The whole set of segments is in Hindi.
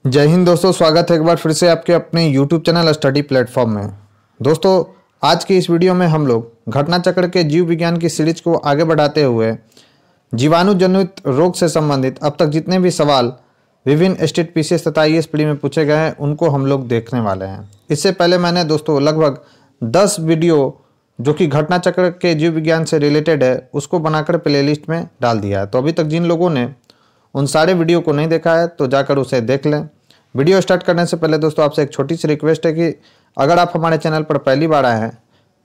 जय हिंद दोस्तों, स्वागत है एक बार फिर से आपके अपने YouTube चैनल स्टडी प्लेटफॉर्म में। दोस्तों, आज की इस वीडियो में हम लोग घटना चक्र के जीव विज्ञान की सीरीज को आगे बढ़ाते हुए जीवाणु जनित रोग से संबंधित अब तक जितने भी सवाल विभिन्न स्टेट पीसीएस तथा आईएएस प्री में पूछे गए हैं उनको हम लोग देखने वाले हैं। इससे पहले मैंने दोस्तों लगभग 10 वीडियो जो कि घटना चक्र के जीव विज्ञान से रिलेटेड है उसको बनाकर प्लेलिस्ट में डाल दिया है। तो अभी तक जिन लोगों ने उन सारे वीडियो को नहीं देखा है तो जाकर उसे देख लें। वीडियो स्टार्ट करने से पहले दोस्तों आपसे एक छोटी सी रिक्वेस्ट है कि अगर आप हमारे चैनल पर पहली बार आए हैं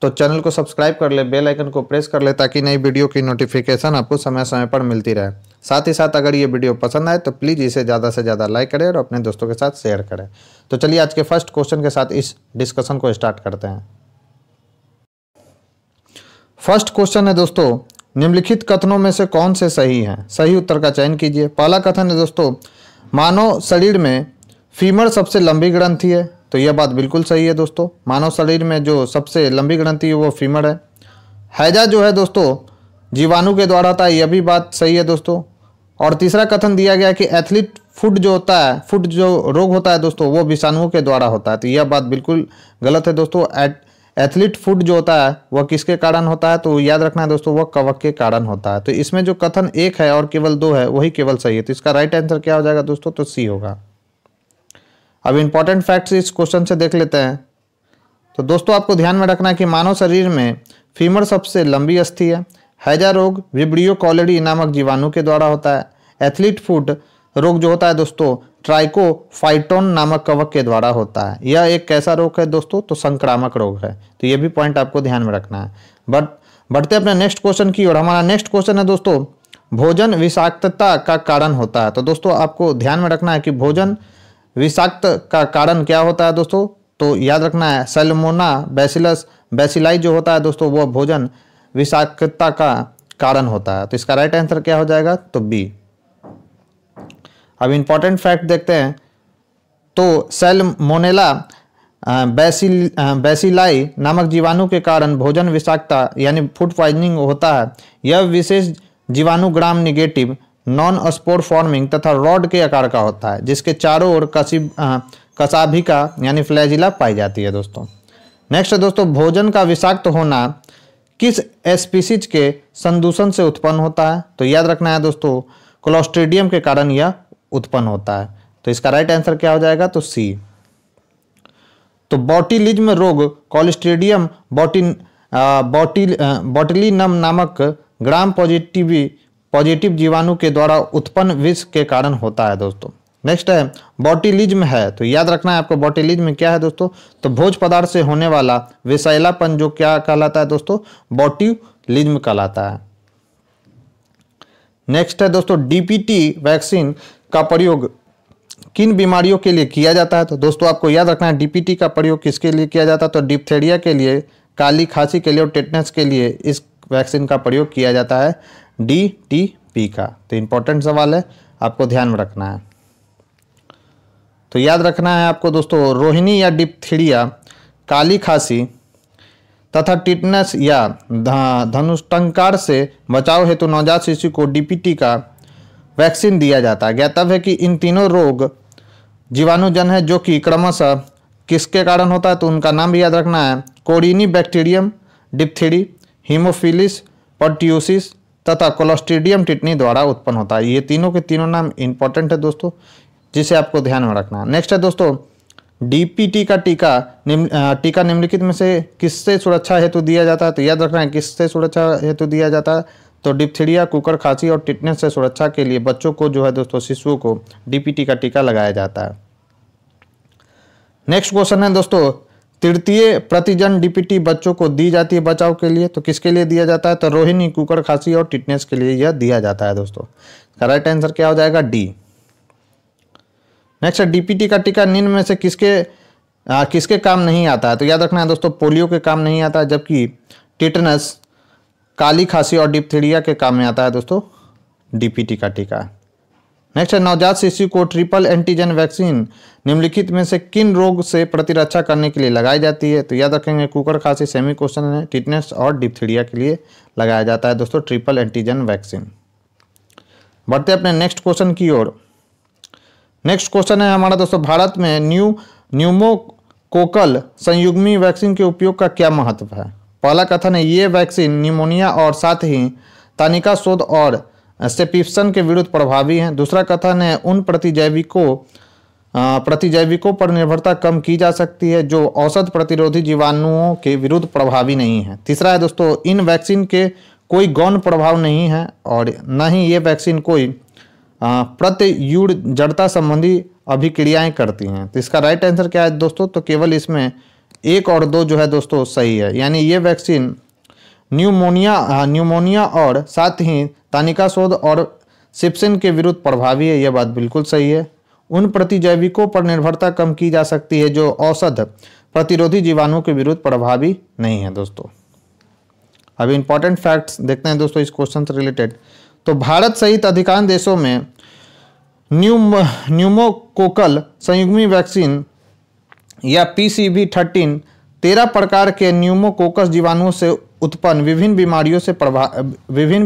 तो चैनल को सब्सक्राइब कर ले, बेल आइकन को प्रेस कर ले ताकि नई वीडियो की नोटिफिकेशन आपको समय समय पर मिलती रहे। साथ ही साथ अगर ये वीडियो पसंद आए तो प्लीज़ इसे ज़्यादा से ज़्यादा लाइक करें और अपने दोस्तों के साथ शेयर करें। तो चलिए आज के फर्स्ट क्वेश्चन के साथ इस डिस्कशन को स्टार्ट करते हैं। फर्स्ट क्वेश्चन है दोस्तों, निम्नलिखित कथनों में से कौन से सही हैं? सही उत्तर का चयन कीजिए। पहला कथन है दोस्तों, मानव शरीर में फीमर सबसे लंबी ग्रंथि है। तो यह बात बिल्कुल सही है दोस्तों, मानव शरीर में जो सबसे लंबी ग्रंथि है वो फीमर है। हैजा जो है दोस्तों जीवाणु के द्वारा होता है, यह भी बात सही है दोस्तों। और तीसरा कथन दिया गया कि एथलीट फुट जो होता है, फुट जो रोग होता है दोस्तों वो विषाणुओं के द्वारा होता है। तो यह बात बिल्कुल गलत है दोस्तों। एथलीट फुट जो होता है वह किसके कारण होता है? तो याद रखना है दोस्तों, वह कवक के कारण होता है। तो इसमें जो कथन एक है और केवल दो है वही केवल सही है। तो इसका राइट आंसर क्या हो जाएगा दोस्तों? तो सी होगा। अब इंपॉर्टेंट फैक्ट्स इस क्वेश्चन से देख लेते हैं। तो दोस्तों आपको ध्यान में रखना है कि मानव शरीर में फीमर सबसे लंबी अस्थि है। हैजा रोग विब्रियो कॉलेरी नामक जीवाणु के द्वारा होता है। एथलीट फुट रोग जो होता है दोस्तों ट्राइकोफाइटोन नामक कवक के द्वारा होता है। यह एक कैसा रोग है दोस्तों? तो संक्रामक रोग है। तो यह भी पॉइंट आपको ध्यान में रखना है। बट बढ़ते अपने नेक्स्ट क्वेश्चन की ओर। हमारा नेक्स्ट क्वेश्चन है दोस्तों, भोजन विषाक्तता का कारण होता है। तो दोस्तों आपको ध्यान में रखना है कि भोजन विषाक्त का कारण क्या होता है दोस्तों? तो याद रखना है सैल्मोना बैसिलस बैसिलाई जो होता है दोस्तों वह भोजन विषाक्तता का कारण होता है। तो इसका राइट आंसर क्या हो जाएगा? तो बी। अब इंपॉर्टेंट फैक्ट देखते हैं। तो सैल्मोनेला बैसिलाई नामक जीवाणु के कारण भोजन विषाक्तता यानी फूड पॉइजनिंग होता है। यह विशेष जीवाणु ग्राम निगेटिव नॉन स्पोर फॉर्मिंग तथा रॉड के आकार का होता है, जिसके चारों ओर कसाभिका यानी फ्लैजिला पाई जाती है दोस्तों। नेक्स्ट है दोस्तों, भोजन का विषाक्त होना किस स्पीसीज के संदूषण से उत्पन्न होता है? तो याद रखना है दोस्तों क्लोस्ट्रीडियम के कारण यह उत्पन्न होता है। तो इसका राइट आंसर क्या हो जाएगा? तो सी। तो बॉटिलिज्म रोग क्लोस्ट्रीडियम बॉटिलिनम नामक ग्राम पॉजिटिव जीवाणु के द्वारा उत्पन्न विष के कारण होता है दोस्तों। नेक्स्ट है बॉटिलिज्म है। तो याद रखना है आपको बॉटिलिज्म क्या है दोस्तों? तो भोज पदार्थ से होने वाला विषैलापन जो क्या कहलाता है दोस्तों? बॉटिलिज्म कहलाता है। नेक्स्ट है दोस्तों, डीपीटी वैक्सीन का प्रयोग किन बीमारियों के लिए किया जाता है? तो दोस्तों आपको याद रखना है डीपीटी का प्रयोग किसके लिए किया जाता है? तो डिप्थेरिया के लिए, काली खांसी के लिए और टेटनस के लिए इस वैक्सीन का प्रयोग किया जाता है, डीटीपी का। तो इंपॉर्टेंट सवाल है, आपको ध्यान में रखना है। तो याद रखना है आपको दोस्तों रोहिणी या डिप्थीरिया, काली खांसी तथा टिटनस या धनुष्टंकार से बचाव हेतु नवजात शिशु को डीपीटी का वैक्सीन दिया जाता है। ज्ञातव्य है कि इन तीनों रोग जीवाणुजन है जो कि क्रमशः किसके कारण होता है? तो उनका नाम भी याद रखना है, कोरिनी बैक्टीरियम डिप्थीरी, हीमोफिलिस पर्ट्यूसिस तथा क्लोस्ट्रीडियम टिटनी द्वारा उत्पन्न होता है। ये तीनों के तीनों नाम इंपॉर्टेंट है दोस्तों, जिसे आपको ध्यान में रखना है। नेक्स्ट है दोस्तों, डीपीटी का टीका निम्नलिखित में से किससे सुरक्षा हेतु दिया जाता है? तो याद रखना है किससे सुरक्षा हेतु दिया जाता है? तो डिप्थीरिया, कुकर खांसी और टिटनेस से सुरक्षा के लिए बच्चों को जो है दोस्तों शिशुओं को डीपीटी का टीका लगाया जाता है। नेक्स्ट क्वेश्चन है दोस्तों, तृतीय प्रतिजन डीपीटी बच्चों को दी जाती है बचाव के लिए। तो किसके लिए दिया जाता है? तो रोहिणी, कुकर खांसी और टिटनेस के लिए यह दिया जाता है दोस्तों। राइट आंसर क्या हो जाएगा? डी। नेक्स्ट है डीपीटी का टीका निम्न में से किसके काम नहीं आता है? तो याद रखना है दोस्तों पोलियो के काम नहीं आता है, जबकि टिटनस, काली खांसी और डिप्थीरिया के काम में आता है दोस्तों डीपीटी का टीका। नेक्स्ट है नवजात शिशु को ट्रिपल एंटीजन वैक्सीन निम्नलिखित में से किन रोग से प्रतिरक्षा करने के लिए लगाई जाती है? तो याद रखेंगे कुकर खांसी सेमी क्वेश्चन है, टिटनेस और डिप्थीरिया के लिए लगाया जाता है दोस्तों ट्रिपल एंटीजन वैक्सीन। बढ़ते अपने नेक्स्ट क्वेश्चन की ओर। नेक्स्ट क्वेश्चन है हमारा दोस्तों, भारत में न्यूमोकोकल संयुग्मी वैक्सीन के उपयोग का क्या महत्व है? पहला कथन है ये वैक्सीन निमोनिया और साथ ही तानिका शोध और सेप्टिसन के विरुद्ध प्रभावी है। दूसरा कथन है उन प्रतिजैविकों पर निर्भरता कम की जा सकती है जो औषध प्रतिरोधी जीवाणुओं के विरुद्ध प्रभावी नहीं है। तीसरा है दोस्तों, इन वैक्सीन के कोई गौण प्रभाव नहीं है और न ही ये वैक्सीन कोई प्रत्युड़ जड़ता संबंधी अभिक्रियाएं करती हैं। तो इसका राइट आंसर क्या है दोस्तों? तो केवल इसमें 1 और 2 जो है दोस्तों सही है, यानी ये वैक्सीन न्यूमोनिया और साथ ही तानिका शोध और सेप्टिसन के विरुद्ध प्रभावी है। यह बात बिल्कुल सही है। उन प्रतिजैविकों पर निर्भरता कम की जा सकती है जो औषध प्रतिरोधी जीवाणुओं के विरुद्ध प्रभावी नहीं है दोस्तों। अभी इंपॉर्टेंट फैक्ट्स देखते हैं दोस्तों इस क्वेश्चन से रिलेटेड। तो भारत सहित अधिकांश देशों में न्यूमोकोकल संयुग्मी वैक्सीन या PCV13 13 प्रकार के न्यूमोकोकस जीवाणुओं से उत्पन्न विभिन्न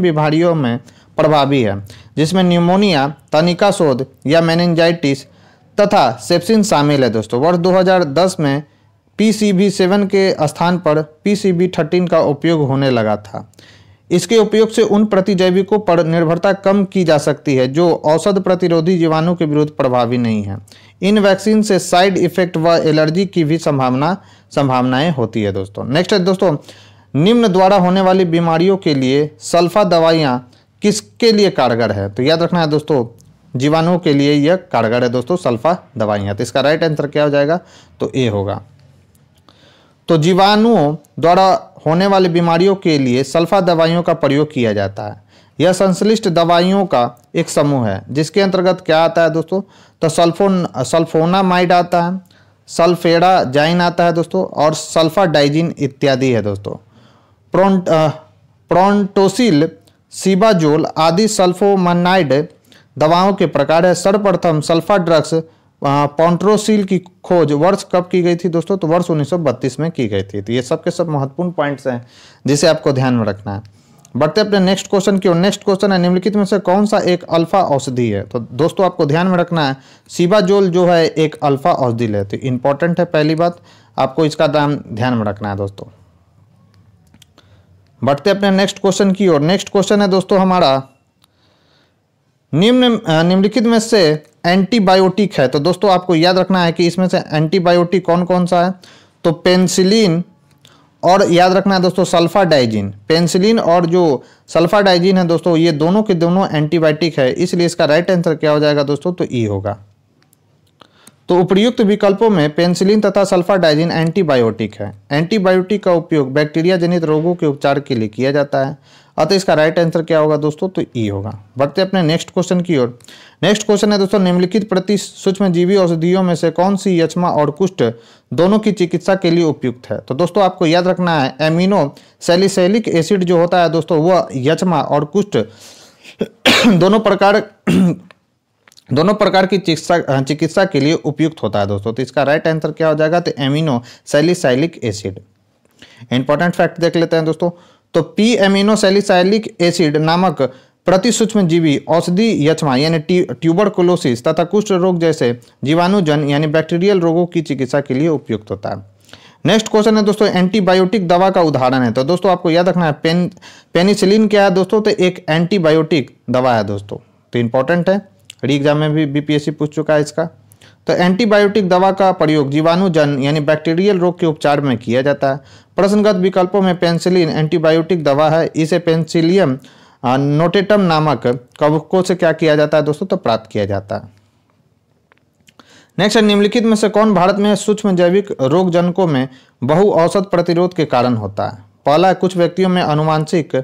बीमारियों में प्रभावी है, जिसमें न्यूमोनिया, तानिका शोध या मेनिंजाइटिस तथा सेप्सिन शामिल है दोस्तों। वर्ष 2010 में PCV7 के स्थान पर PCV13 का उपयोग होने लगा था। इसके उपयोग से उन प्रतिजैविकों पर निर्भरता कम की जा सकती है जो औषध प्रतिरोधी जीवाणु के विरुद्ध प्रभावी नहीं है। इन वैक्सीन से साइड इफेक्ट व एलर्जी की भी संभावनाएं होती है दोस्तों। नेक्स्ट है दोस्तों, निम्न द्वारा होने वाली बीमारियों के लिए सल्फा दवाइयाँ किसके लिए कारगर है? तो याद रखना है दोस्तों, जीवाणुओं के लिए यह कारगर है दोस्तों सल्फा दवाइयाँ। तो इसका राइट आंसर क्या हो जाएगा? तो ए होगा। तो जीवाणुओं द्वारा होने वाली बीमारियों के लिए सल्फा दवाइयों का प्रयोग किया जाता है। यह संश्लिष्ट दवाइयों का एक समूह है जिसके अंतर्गत क्या आता है दोस्तों? तो सल्फोनामाइड आता है, सल्फेडाजाइन आता है दोस्तों और सल्फाडाइजिन इत्यादि है दोस्तों। प्रोंटोसिल, सीबाजोल आदि सल्फोनामाइड दवाओं के प्रकार है। सर्वप्रथम सल्फा ड्रग्स पॉन्ट्रोसिल की खोज वर्ष कब की गई थी दोस्तों? तो वर्ष 1932 में की गई थी। तो ये सब के सब महत्वपूर्ण पॉइंट्स हैं जिसे आपको ध्यान में रखना है। बढ़ते अपने नेक्स्ट क्वेश्चन की ओर। नेक्स्ट क्वेश्चन है निम्नलिखित में से कौन सा एक अल्फा औषधि है? तो दोस्तों आपको ध्यान में रखना है सीबाजोल जो है एक अल्फा औषधि है। तो इंपॉर्टेंट है, पहली बात आपको इसका नाम ध्यान में रखना है दोस्तों। बढ़ते अपने नेक्स्ट क्वेश्चन की ओर। नेक्स्ट क्वेश्चन है दोस्तों हमारा, निम्नलिखित में से एंटीबायोटिक है। तो दोस्तों आपको याद रखना है कि इसमें से एंटीबायोटिक कौन कौन सा है? तो पेनिसिलिन और याद रखना है दोस्तों सल्फाडाइजिन। पेनिसिलिन और जो सल्फाडाइजिन है दोस्तों ये दोनों के दोनों एंटीबायोटिक है, इसलिए इसका राइट आंसर क्या हो जाएगा दोस्तों? तो ई होगा। तो उपर्युक्त विकल्पों में पेनिसिलिन तथा सल्फाडाइजिन एंटीबायोटिक है। एंटीबायोटिक का उपयोग बैक्टीरिया जनित रोगों के उपचार के लिए किया जाता है, अतः इसका राइट आंसर क्या होगा दोस्तों? तो ई होगा। बढ़ते अपने नेक्स्ट क्वेश्चन की ओर। नेक्स्ट क्वेश्चन है दोस्तों, निम्नलिखित प्रति सूक्ष्मजीवी औषधियों में से कौन सी यक्ष्मा और कुष्ठ दोनों की चिकित्सा के लिए उपयुक्त है? तो दोस्तों आपको याद रखना है एमिनो सैलिसैलिक एसिड जो होता है दोस्तों वह यक्ष्मा और कुष्ठ दोनों प्रकार की चिकित्सा के लिए उपयुक्त होता है दोस्तों। तो इसका राइट आंसर क्या हो जाएगा? तो amino salicylic acid. Important fact देख लेते हैं दोस्तों। तो पी एमिनो सैलिसैलिक एसिड नामक प्रति सूक्ष्मजीवी औषधि यक्ष्मा यानी ट्यूबरकुलोसिस तथा कुष्ठ रोग जैसे जीवाणुजन यानी बैक्टीरियल रोगों की चिकित्सा के लिए उपयुक्त होता है। नेक्स्ट क्वेश्चन है दोस्तों, एंटीबायोटिक दवा का उदाहरण है। तो दोस्तों आपको याद रखना है पेनिसिलिन क्या है दोस्तों? तो एक एंटीबायोटिक दवा है दोस्तों। तो इंपॉर्टेंट है, री एग्जाम में भी बीपीएससी पूछ चुका है इसका। तो एंटीबायोटिक दवा का प्रयोग जीवाणुजन यानी बैक्टीरियल रोग के उपचार में किया जाता है। प्रश्नगत विकल्पों में पेनिसिलिन एंटीबायोटिक दवा है। इसे पेनिसिलियम नोटेटम नामक कवकों से क्या किया जाता है दोस्तों? तो प्राप्त किया जाता है। नेक्स्ट, निम्नलिखित में से कौन भारत में सूक्ष्म जैविक रोग जनकों में बहु औषध प्रतिरोध के कारण होता है? पहला, कुछ व्यक्तियों में आनुवंशिक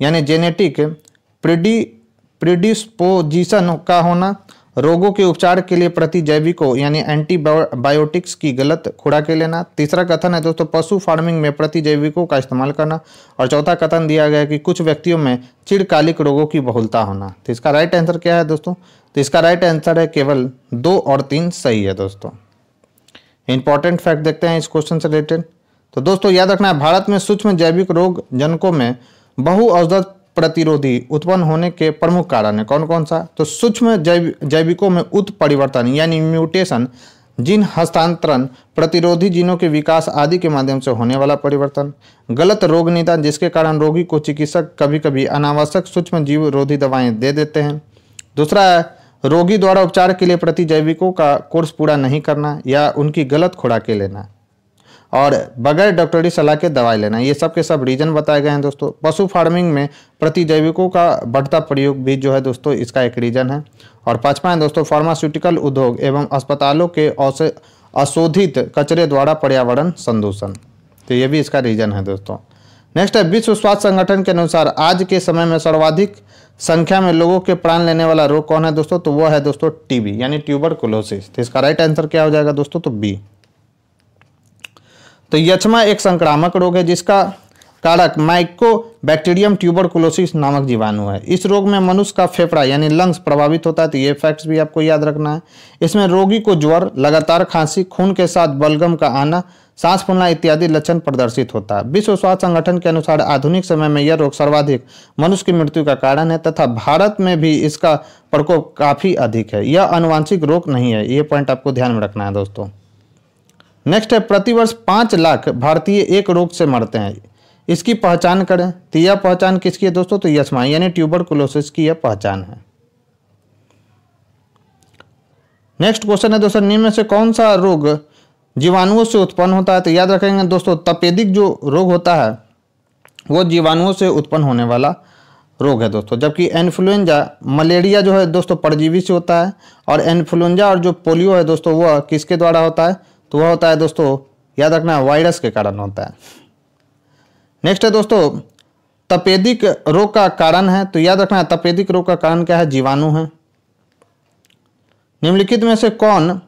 यानी जेनेटिक प्रीडिस्पोजिशन का होना, रोगों के उपचार के लिए प्रतिजैविकों यानी एंटीबायोटिक्स की गलत खुराकें लेना। तीसरा कथन है दोस्तों पशु फार्मिंग में प्रतिजैविकों का इस्तेमाल करना। और चौथा कथन दिया गया है कि कुछ व्यक्तियों में चिरकालिक रोगों की बहुलता होना। तो इसका राइट आंसर क्या है दोस्तों? तो इसका राइट आंसर है केवल 2 और 3 सही है दोस्तों। इंपॉर्टेंट फैक्ट देखते हैं इस क्वेश्चन से रिलेटेड। तो दोस्तों याद रखना है भारत में सूक्ष्म जैविक रोग जनकों में बहु औषध प्रतिरोधी उत्पन्न होने के प्रमुख कारण है। कौन कौन सा? तो सूक्ष्म जैविकों में उत्परिवर्तन यानी म्यूटेशन, जीन हस्तांतरण, प्रतिरोधी जीनों के विकास आदि के माध्यम से होने वाला परिवर्तन, गलत रोग निदान जिसके कारण रोगी को चिकित्सक कभी कभी अनावश्यक सूक्ष्म जीव रोधी दवाएं दे देते हैं। दूसरा है रोगी द्वारा उपचार के लिए प्रतिजैविकों का कोर्स पूरा नहीं करना या उनकी गलत खुराकें लेना और बगैर डॉक्टरी सलाह के दवाई लेना। ये सब के सब रीजन बताए गए हैं दोस्तों। पशु फार्मिंग में प्रतिजैविकों का बढ़ता प्रयोग भी जो है दोस्तों इसका एक रीजन है। और पांचवा है दोस्तों फार्मास्यूटिकल उद्योग एवं अस्पतालों के अशोधित कचरे द्वारा पर्यावरण संदूषण, तो ये भी इसका रीजन है दोस्तों। नेक्स्ट है विश्व स्वास्थ्य संगठन के अनुसार आज के समय में सर्वाधिक संख्या में लोगों के प्राण लेने वाला रोग कौन है दोस्तों? तो वो है दोस्तों टीबी यानी ट्यूबरकुलोसिस। तो इसका राइट आंसर क्या हो जाएगा दोस्तों? तो बी। तो यक्ष्मा एक संक्रामक रोग है जिसका कारक माइकोबैक्टीरियम ट्यूबरकुलोसिस नामक जीवाणु है। इस रोग में मनुष्य का फेफड़ा यानी लंग्स प्रभावित होता है। तो ये फैक्ट्स भी आपको याद रखना है। इसमें रोगी को ज्वर, लगातार खांसी, खून के साथ बलगम का आना, सांस फूलना इत्यादि लक्षण प्रदर्शित होता है। विश्व स्वास्थ्य संगठन के अनुसार आधुनिक समय में यह रोग सर्वाधिक मनुष्य की मृत्यु का कारण है तथा भारत में भी इसका प्रकोप काफी अधिक है। यह आनुवांशिक रोग नहीं है, ये पॉइंट आपको ध्यान में रखना है दोस्तों। नेक्स्ट है प्रतिवर्ष 5 लाख भारतीय एक रोग से मरते हैं, इसकी पहचान करें। तो यह पहचान किसकी है दोस्तों? तो यक्ष्मा यानी ट्यूबरकुलोसिस की यह पहचान है। नेक्स्ट क्वेश्चन है दोस्तों निम्न में से कौन सा रोग जीवाणुओं से उत्पन्न होता है? तो याद रखेंगे दोस्तों तपेदिक जो रोग होता है वो जीवाणुओं से उत्पन्न होने वाला रोग है दोस्तों। जबकि इन्फ्लुएंजा, मलेरिया जो है दोस्तों परजीवी से होता है और इन्फ्लुएंजा और जो पोलियो है दोस्तों वह किसके द्वारा होता है? तो वह होता है दोस्तों याद रखना वायरस के कारण होता है। नेक्स्ट है दोस्तों तपेदिक रोग का कारण है। तो याद रखना तपेदिक रोग का कारण क्या है? जीवाणु है। निम्नलिखित में से कौन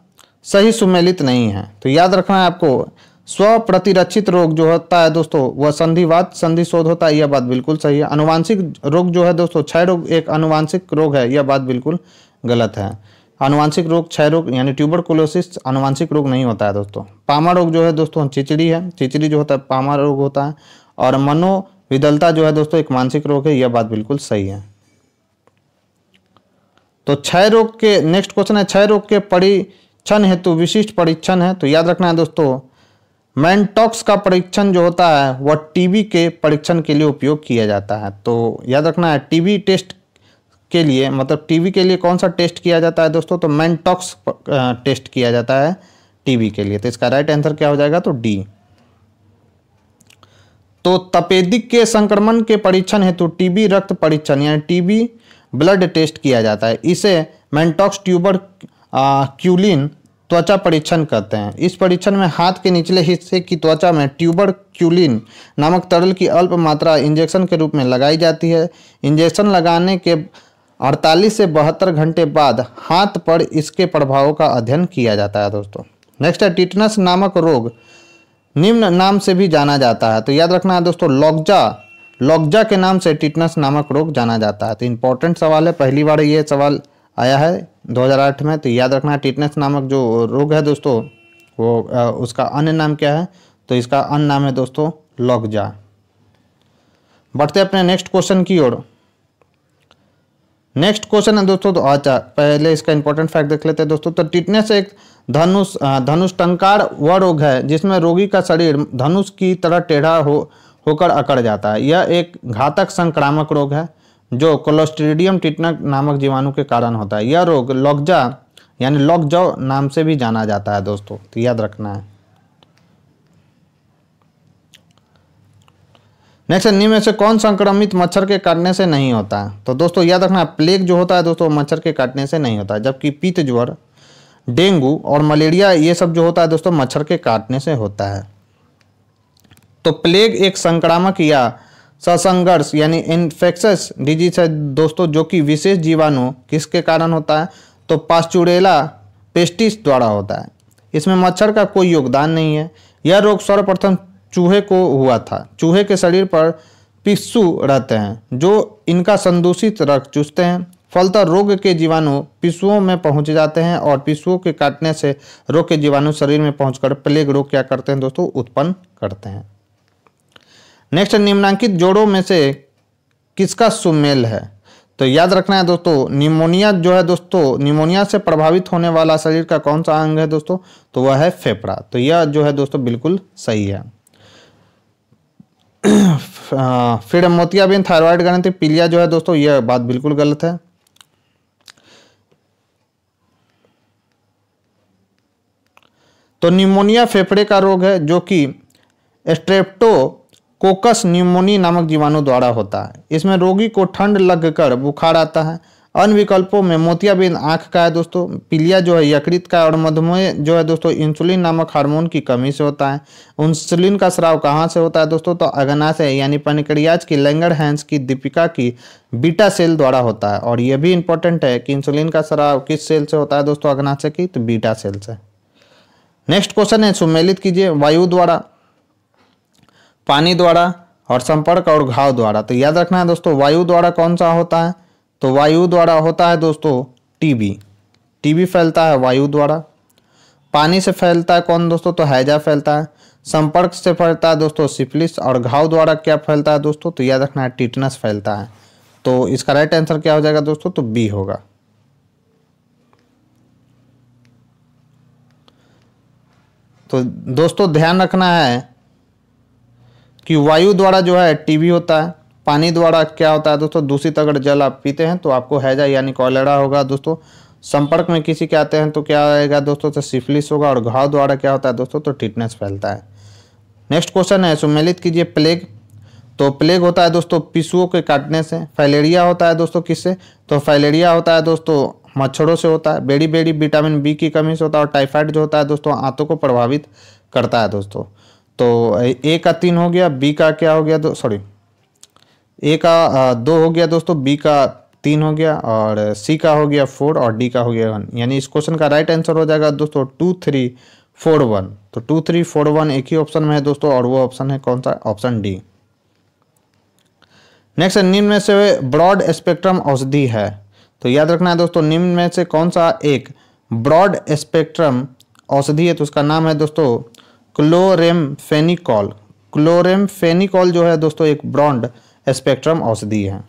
सही सुमेलित नहीं है? तो याद रखना है आपको स्वप्रतिरक्षित रोग जो होता है दोस्तों वह संधिवात संधिशोध होता है, यह बात बिल्कुल सही है। अनुवांशिक रोग जो है दोस्तों क्षय रोग एक अनुवांशिक रोग है, यह बात बिल्कुल गलत है। अनुवांशिक रोग क्षय रोग यानी ट्यूबरकुलोसिस अनुवांशिक रोग नहीं होता है दोस्तों। पामा रोग जो है दोस्तों चिचड़ी है, चिचड़ी जो होता है पामा रोग होता है। और मनोविदलता जो है दोस्तों एक मानसिक रोग है, यह बात बिल्कुल सही है। तो क्षय रोग के नेक्स्ट क्वेश्चन है क्षय रोग के परीक्षण हेतु विशिष्ट परीक्षण है। तो याद रखना है दोस्तों मैनटॉक्स का परीक्षण जो होता है वह टीबी के परीक्षण के लिए उपयोग किया जाता है। तो याद रखना है टीबी टेस्ट के लिए मतलब टीबी के लिए कौन सा टेस्ट किया जाता है दोस्तों? तो मैनटॉक्स टेस्ट किया जाता है टीबी के लिए। तो इसका राइट आंसर क्या हो जाएगा? तो डी। तो तपेदिक के संक्रमण के परीक्षण हेतु टीबी रक्त परीक्षण यानी टीबी ब्लड टेस्ट किया जाता है। इसे मैनटॉक्स ट्यूबर क्यूलिन त्वचा परीक्षण कहते हैं। इस परीक्षण में हाथ के निचले हिस्से की त्वचा में ट्यूबर क्यूलिन नामक तरल की अल्प मात्रा इंजेक्शन के रूप में लगाई जाती है। इंजेक्शन लगाने के 48 से 72 घंटे बाद हाथ पर इसके प्रभावों का अध्ययन किया जाता है दोस्तों। नेक्स्ट है टिटनस नामक रोग निम्न नाम से भी जाना जाता है। तो याद रखना है दोस्तों लॉकजा के नाम से टिटनस नामक रोग जाना जाता है। तो इंपॉर्टेंट सवाल है, पहली बार ये सवाल आया है 2008 में। तो याद रखना है टिटनस नामक जो रोग है दोस्तों वो उसका अन्य नाम क्या है? तो इसका अन्य नाम है दोस्तों लॉकजा। बढ़ते अपने नेक्स्ट क्वेश्चन की ओर। नेक्स्ट क्वेश्चन है दोस्तों तो अच्छा पहले इसका इंपॉर्टेंट फैक्ट देख लेते हैं दोस्तों। तो टिटनस एक धनुष्टंकार वह रोग है जिसमें रोगी का शरीर धनुष की तरह टेढ़ा होकर अकड़ जाता है। यह एक घातक संक्रामक रोग है जो क्लोस्ट्रीडियम टिटनस नामक जीवाणु के कारण होता है। यह रोग लॉकजा यानी लॉकजॉ नाम से भी जाना जाता है दोस्तों। तो याद रखना है। नेक्स्ट निम्न में से कौन संक्रमित मच्छर के काटने से नहीं होता है? तो दोस्तों याद रखना प्लेग जो होता है दोस्तों मच्छर के काटने से नहीं होता है। जबकि पीत ज्वर, डेंगू और मलेरिया ये सब जो होता है दोस्तों मच्छर के काटने से होता है। तो प्लेग एक संक्रामक या ससंघर्ष यानी इन्फेक्शस डिजीज है दोस्तों जो कि विशेष जीवाणु किसके कारण होता है? तो पास्चुरेला पेस्टिस द्वारा होता है। इसमें मच्छर का कोई योगदान नहीं है। यह रोग सर्वप्रथम चूहे को हुआ था। चूहे के शरीर पर पिस्सू रहते हैं जो इनका संदूषित रक्त चूसते हैं। फलतः रोग के जीवाणु पिस्सुओं में पहुंच जाते हैं और पिस्सुओं के काटने से रोग के जीवाणु शरीर में पहुंचकर प्लेग रोग क्या करते हैं दोस्तों उत्पन्न करते हैं। नेक्स्ट निम्नांकित जोड़ों में से किसका सुमेल है? तो याद रखना है दोस्तों, निमोनिया जो है दोस्तों, निमोनिया से प्रभावित होने वाला शरीर का कौन सा अंग है दोस्तों? तो वह है फेफड़ा। तो यह जो है दोस्तों बिल्कुल सही है। फिर मोतियाबिंद, थायराइड ग्रंथि, पीलिया जो है दोस्तों, यह बात बिल्कुल गलत है। तो निमोनिया फेफड़े का रोग है जो कि स्ट्रेप्टोकोकस न्यूमोनी नामक जीवाणु द्वारा होता है। इसमें रोगी को ठंड लगकर बुखार आता है। अन्य विकल्पों में मोतियाबिंद आंख का है दोस्तों, पीलिया जो है यकृत का, और मधुमेह जो है दोस्तों इंसुलिन नामक हार्मोन की कमी से होता है। इंसुलिन का स्राव कहाँ से होता है दोस्तों? तो अग्नाशय यानी पैनक्रियाज की लैंगरहैंस की दीपिका की बीटा सेल द्वारा होता है। और यह भी इंपॉर्टेंट है कि इंसुलिन का स्राव किस सेल से होता है दोस्तों? अग्नाशय की, तो बीटा सेल से। नेक्स्ट क्वेश्चन है, सुमेलित कीजिए। वायु द्वारा, पानी द्वारा और संपर्क और घाव द्वारा। तो याद रखना है दोस्तों, वायु द्वारा कौन सा होता है? तो वायु द्वारा होता है दोस्तों टीबी। टीबी फैलता है वायु द्वारा। पानी से फैलता है कौन दोस्तों? तो हैजा फैलता है। संपर्क से फैलता है दोस्तों सिफिलिस। और घाव द्वारा क्या फैलता है दोस्तों? तो याद रखना है टिटनस फैलता है। तो इसका राइट आंसर क्या हो जाएगा दोस्तों? तो बी होगा। तो दोस्तों ध्यान रखना है कि वायु द्वारा जो है टीबी होता है। पानी द्वारा क्या होता है दोस्तों? दूषित अगर जल आप पीते हैं तो आपको हैजा यानी कॉलेरा होगा दोस्तों। संपर्क में किसी के आते हैं तो क्या आएगा दोस्तों? तो सिफिलिस होगा। और घाव द्वारा क्या होता है दोस्तों? तो टिटनेस फैलता है। नेक्स्ट क्वेश्चन है, सुमेलित कीजिए। प्लेग। तो प्लेग होता है दोस्तों पिशुओं के काटने से। फाइलेरिया होता है दोस्तों किससे? तो फाइलेरिया होता है दोस्तों मच्छरों से होता है। बेड़ी बेड़ी विटामिन बी की कमी से होता है। और टाइफाइड जो होता है दोस्तों आंतों को प्रभावित करता है दोस्तों। तो ए का 3 हो गया, बी का क्या हो गया? सॉरी, ए का 2 हो गया दोस्तों, बी का 3 हो गया, और सी का हो गया 4 और डी का हो गया 1। यानी इस क्वेश्चन का राइट आंसर हो जाएगा दोस्तों 2, 3, 4, 1। तो 2, 3, 4, 1 एक ही ऑप्शन में है दोस्तों, और वो ऑप्शन है कौन सा? Option D. नेक्स्ट, निम्न में से ब्रॉड स्पेक्ट्रम औषधि है। तो याद रखना है दोस्तों, निम्न में से कौन सा एक ब्रॉड स्पेक्ट्रम औषधि है? तो उसका नाम है दोस्तों क्लोरेमफेनिकॉल। क्लोरेमफेनिकॉल जो है दोस्तों एक ब्रॉड स्पेक्ट्रम औषधि है।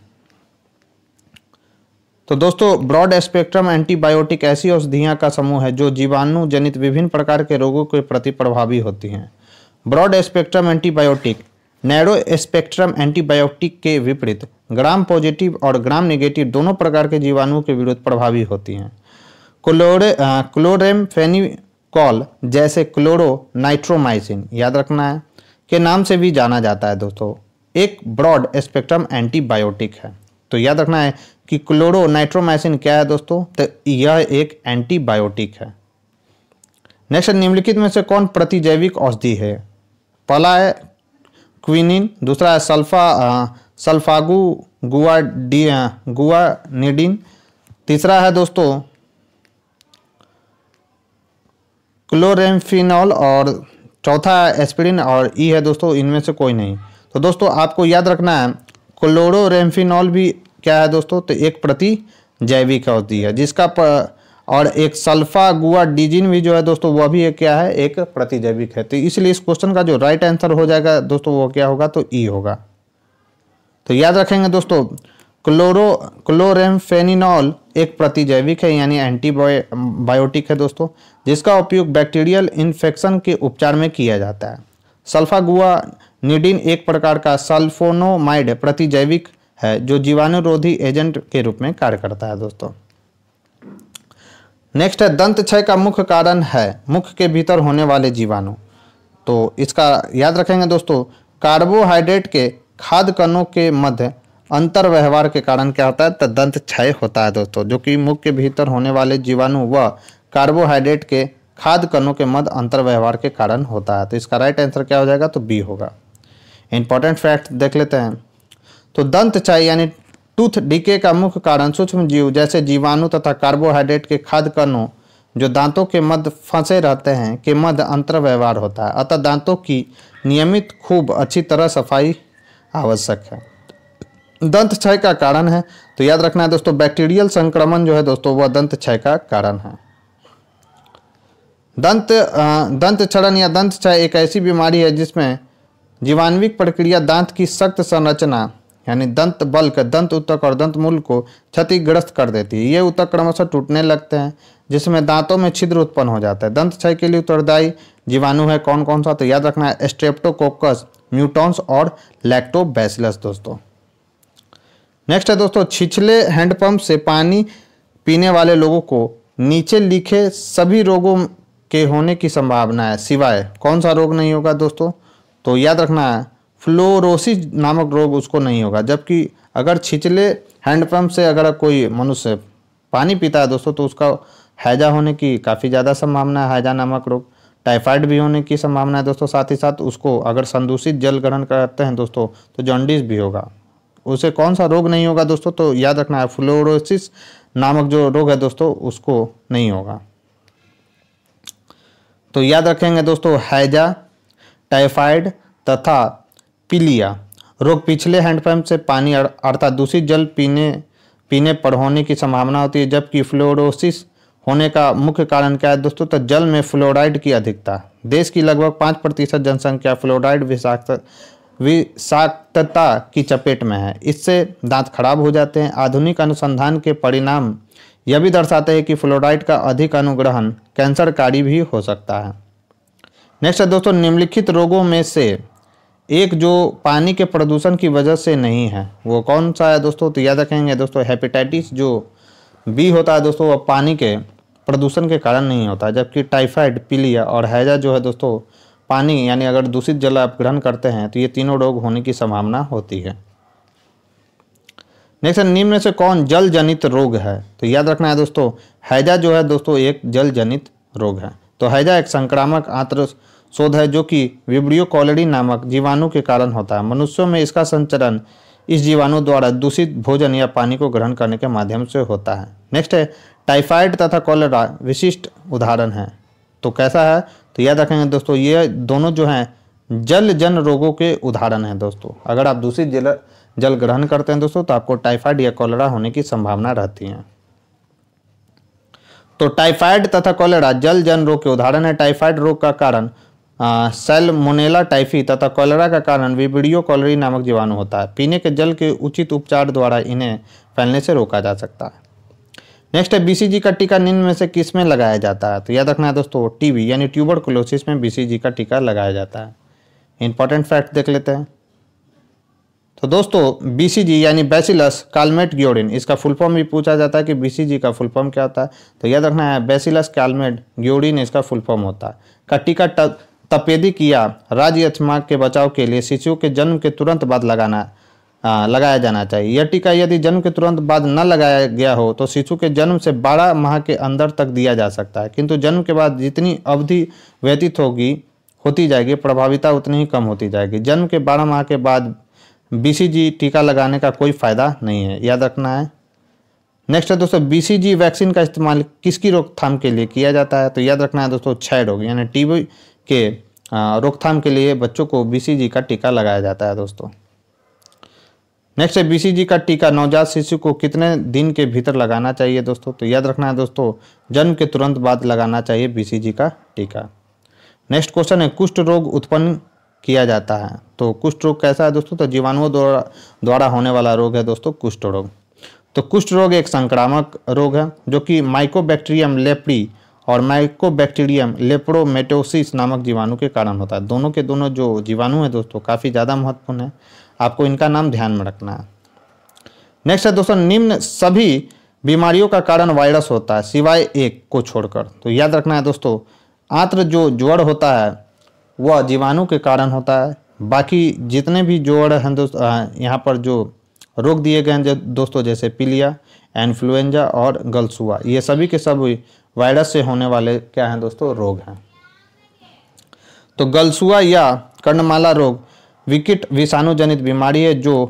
तो दोस्तों ब्रॉड स्पेक्ट्रम एंटीबायोटिक ऐसी औषधियां का समूह है जो जीवाणु जनित विभिन्न प्रकार के रोगों के प्रति प्रभावी होती हैं। Broad spectrum antibiotic narrow spectrum antibiotic के विपरीत ग्राम पॉजिटिव और ग्राम नेगेटिव दोनों प्रकार के जीवाणुओं के विरुद्ध प्रभावी होती हैं। क्लोरेमफेनिकॉल जैसे क्लोरोनाइट्रोमाइसिन, याद रखना है, के नाम से भी जाना जाता है दोस्तों, एक ब्रॉड स्पेक्ट्रम एंटीबायोटिक है। तो याद रखना है कि क्लोरोनाइट्रोमाइसिन क्या है दोस्तों? तो यह एक एंटीबायोटिक है। नेक्स्ट, निम्नलिखित में से कौन प्रतिजैविक औषधि है? पहला है क्विनिन, दूसरा है सल्फागुआनिडिन, तीसरा है दोस्तों क्लोरेम्फिनॉल, और चौथा है एस्पिरिन, और ई है दोस्तों इनमें से कोई नहीं। तो दोस्तों आपको याद रखना है क्लोरोरेम्फिनॉल भी क्या है दोस्तों? तो एक प्रतिजैविक औषधि है जिसका और एक सल्फागुआनिडिन भी जो है दोस्तों वह भी एक क्या है? एक प्रतिजैविक है। तो इसलिए इस क्वेश्चन का जो राइट आंसर हो जाएगा दोस्तों वो क्या होगा? तो ई होगा। तो याद रखेंगे दोस्तों, क्लोरेम्फेनिनॉल एक प्रतिजैविक है यानी एंटीबायोटिक है दोस्तों, जिसका उपयोग बैक्टीरियल इन्फेक्शन के उपचार में किया जाता है। सल्फागुआनिडिन एक प्रकार का सल्फोनोमाइड प्रतिजैविक है जो जीवाणुरोधी एजेंट के रूप में कार्य करता है दोस्तों। नेक्स्ट है, दंत क्षय का मुख्य कारण है मुख के भीतर होने वाले जीवाणु। तो इसका याद रखेंगे दोस्तों, कार्बोहाइड्रेट के खाद्य कणों के मध्य अंतर व्यवहार के कारण क्या होता है? तो दंत क्षय होता है दोस्तों, जो कि मुख के भीतर होने वाले जीवाणु व कार्बोहाइड्रेट के खाद्य कणों के मध्य अंतर व्यवहार के कारण होता है। तो इसका राइट आंसर क्या हो जाएगा? तो बी होगा। इंपॉर्टेंट फैक्ट देख लेते हैं। तो दंत क्षय यानी टूथ डीके का मुख्य कारण सूक्ष्म जीव जैसे जीवाणु तथा कार्बोहाइड्रेट के खाद्य कणों जो दांतों के मध्य फंसे रहते हैं के मध्य अंतर व्यवहार होता है। अतः दांतों की नियमित खूब अच्छी तरह सफाई आवश्यक है। दंत क्षय का कारण है तो याद रखना है दोस्तों, बैक्टीरियल संक्रमण जो है दोस्तों वह दंत क्षय का कारण है। दंत क्षरण या दंत क्षय एक ऐसी बीमारी है जिसमें जीवाणुविक प्रक्रिया दांत की सख्त संरचना यानी दंत बल्क, दंत ऊतक और दंत मूल को क्षतिग्रस्त कर देती है। ये ऊतक क्रमशः टूटने लगते हैं जिसमें दांतों में छिद्र उत्पन्न हो जाता है। दंत क्षय के लिए उत्तरदायी जीवाणु है कौन कौन सा, तो याद रखना है स्ट्रेप्टोकोकस, म्यूटॉन्स और लैक्टोबैसिलस दोस्तों। नेक्स्ट है दोस्तों, छिछले हैंडपंप से पानी पीने वाले लोगों को नीचे लिखे सभी रोगों के होने की संभावना है, सिवाय कौन सा रोग नहीं होगा दोस्तों, तो याद रखना है फ्लोरोसिस नामक रोग उसको नहीं होगा। जबकि अगर छिछले हैंडपंप से अगर कोई मनुष्य पानी पीता है दोस्तों तो उसका हैजा होने की काफ़ी ज़्यादा संभावना है, हैजा नामक रोग। टाइफाइड भी होने की संभावना है दोस्तों। साथ ही साथ उसको अगर संदूषित जल ग्रहण करते हैं दोस्तों तो जॉन्डिस भी होगा। उसे कौन सा रोग नहीं होगा दोस्तों, तो याद रखना है फ्लोरोसिस नामक जो रोग है दोस्तों उसको नहीं होगा। तो याद रखेंगे दोस्तों हैजा, टाइफाइड तथा पीलिया रोग पिछले हैंडपंप से पानी अर्थात दूषित जल पीने पर होने की संभावना होती है। जबकि फ्लोरोसिस होने का मुख्य कारण क्या है दोस्तों, तो जल में फ्लोराइड की अधिकता। देश की लगभग 5% जनसंख्या फ्लोराइड विषाक्तता की चपेट में है। इससे दांत खराब हो जाते हैं। आधुनिक अनुसंधान के परिणाम यह भी दर्शाते हैं कि फ्लोराइड का अधिक अनुग्रहण कैंसरकारी भी हो सकता है। नेक्स्ट है दोस्तों, निम्नलिखित रोगों में से एक जो पानी के प्रदूषण की वजह से नहीं है वो कौन सा है दोस्तों, तो याद रखेंगे दोस्तों हेपेटाइटिस जो बी होता है दोस्तों वह पानी के प्रदूषण के कारण नहीं होता है। जबकि टाइफाइड, पीलिया और हैजा जो है दोस्तों पानी यानी अगर दूषित जल आप ग्रहण करते हैं तो ये तीनों रोग होने की संभावना होती है। नेक्स्ट, निम्न में से कौन जल जनित रोग है, तो याद रखना है दोस्तों हैजा जो है दोस्तों एक जल जनित रोग है। तो हैजा एक संक्रामक आंत्र शोध है जो कि विब्रियो कॉलेरी नामक जीवाणु के कारण होता है। मनुष्यों में इसका संचरण इस जीवाणु द्वारा दूषित भोजन या पानी को ग्रहण करने के माध्यम से होता है। नेक्स्ट है टाइफाइड तथा कॉलेरा विशिष्ट उदाहरण है। तो कैसा है, तो याद रखेंगे दोस्तों ये दोनों जो हैं जल जन रोगों के उदाहरण हैं दोस्तों। अगर आप दूषित जल ग्रहण करते हैं दोस्तों तो आपको टाइफाइड या कॉलेरा होने की संभावना रहती है। तो टाइफाइड तथा कॉलेरा जल जन रोग के उदाहरण है। टाइफाइड रोग का कारण सैल्मोनेला टाइफी तथा कॉलेरा का कारण विब्रियो कॉलेरी नामक जीवाणु होता है। पीने के जल के उचित उपचार द्वारा इन्हें फैलने से रोका जा सकता है। नेक्स्ट है बीसीजी का टीका निम्न में से किस में लगाया जाता है, तो याद रखना है दोस्तों टीबी यानी ट्यूबरकुलोसिस में बीसीजी का टीका लगाया जाता है। इंपॉर्टेंट फैक्ट देख लेते हैं। तो दोस्तों बीसीजी यानी बैसिलस कालमेट ग्योरिन, इसका फुल फॉर्म भी पूछा जाता है कि बीसीजी का फुल फॉर्म क्या होता है, तो याद रखना है बैसिलस कालमेट ग्योरिन इसका फुल फॉर्म होता है। का टीका तपेदिक या राजयक्ष्मा के बचाव के लिए शिशु के जन्म के तुरंत बाद लगाया जाना चाहिए। यह टीका यदि जन्म के तुरंत बाद न लगाया गया हो तो शिशु के जन्म से 12 माह के अंदर तक दिया जा सकता है, किंतु जन्म के बाद जितनी अवधि व्यतीत होती जाएगी प्रभाविता उतनी ही कम होती जाएगी। जन्म के 12 माह के बाद बीसीजी टीका लगाने का कोई फायदा नहीं है, याद रखना है। नेक्स्ट है दोस्तों बीसीजी वैक्सीन का इस्तेमाल किसकी रोकथाम के लिए किया जाता है, तो याद रखना है दोस्तों क्षय रोग यानी टीबी के रोकथाम के लिए बच्चों को बीसीजी का टीका लगाया जाता है दोस्तों। नेक्स्ट है बीसीजी का टीका नवजात शिशु को कितने दिन के भीतर लगाना चाहिए दोस्तों, तो याद रखना है दोस्तों जन्म के तुरंत बाद लगाना चाहिए बीसीजी का टीका। नेक्स्ट क्वेश्चन है कुष्ठ रोग उत्पन्न किया जाता है, तो कुष्ठ रोग कैसा है दोस्तों, तो जीवाणुओं द्वारा होने वाला रोग है दोस्तों कुष्ठ रोग। तो कुष्ठ रोग एक संक्रामक रोग है जो कि माइकोबैक्टीरियम लेप्री और माइकोबैक्टीरियम लेप्रोमेटोसिस नामक जीवाणु के कारण होता है। दोनों के दोनों जो जीवाणु हैं दोस्तों काफ़ी ज़्यादा महत्वपूर्ण है, आपको इनका नाम ध्यान में रखना है। नेक्स्ट है दोस्तों निम्न सभी बीमारियों का कारण वायरस होता है सिवाय एक को छोड़कर, तो याद रखना है दोस्तों आंत्र जो ज्वर होता है वह जीवाणु के कारण होता है। बाकी जितने भी ज्वर हैं दोस्तों यहाँ पर जो रोग दिए गए हैं दोस्तों जैसे पीलिया, इन्फ्लुएंजा और गलसुआ, ये सभी के सभी वायरस से होने वाले क्या हैं दोस्तों रोग हैं। तो गलसुआ या कर्णमाला रोग विकिट विषाणु जनित बीमारी है जो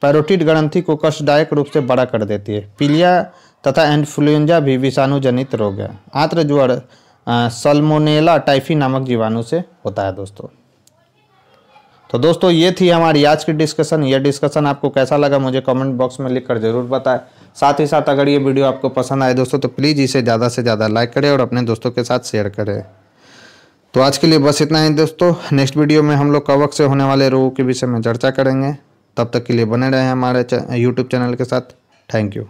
पैरोटिड ग्रंथि को कष्टदायक रूप से बड़ा कर देती है। पीलिया तथा इन्फ्लुएंजा भी विषाणु जनित रोग है। आंत्र ज्वर सल्मोनेला टाइफी नामक जीवाणु से होता है दोस्तों। तो दोस्तों ये थी हमारी आज की डिस्कशन। यह डिस्कशन आपको कैसा लगा मुझे कमेंट बॉक्स में लिखकर जरूर बताएं। साथ ही साथ अगर ये वीडियो आपको पसंद आए दोस्तों तो प्लीज़ इसे ज़्यादा से ज़्यादा लाइक करें और अपने दोस्तों के साथ शेयर करें। तो आज के लिए बस इतना ही दोस्तों। नेक्स्ट वीडियो में हम लोग कवक से होने वाले रोगों के विषय में चर्चा करेंगे। तब तक के लिए बने रहें हमारे यूट्यूब चैनल के साथ। Thank you.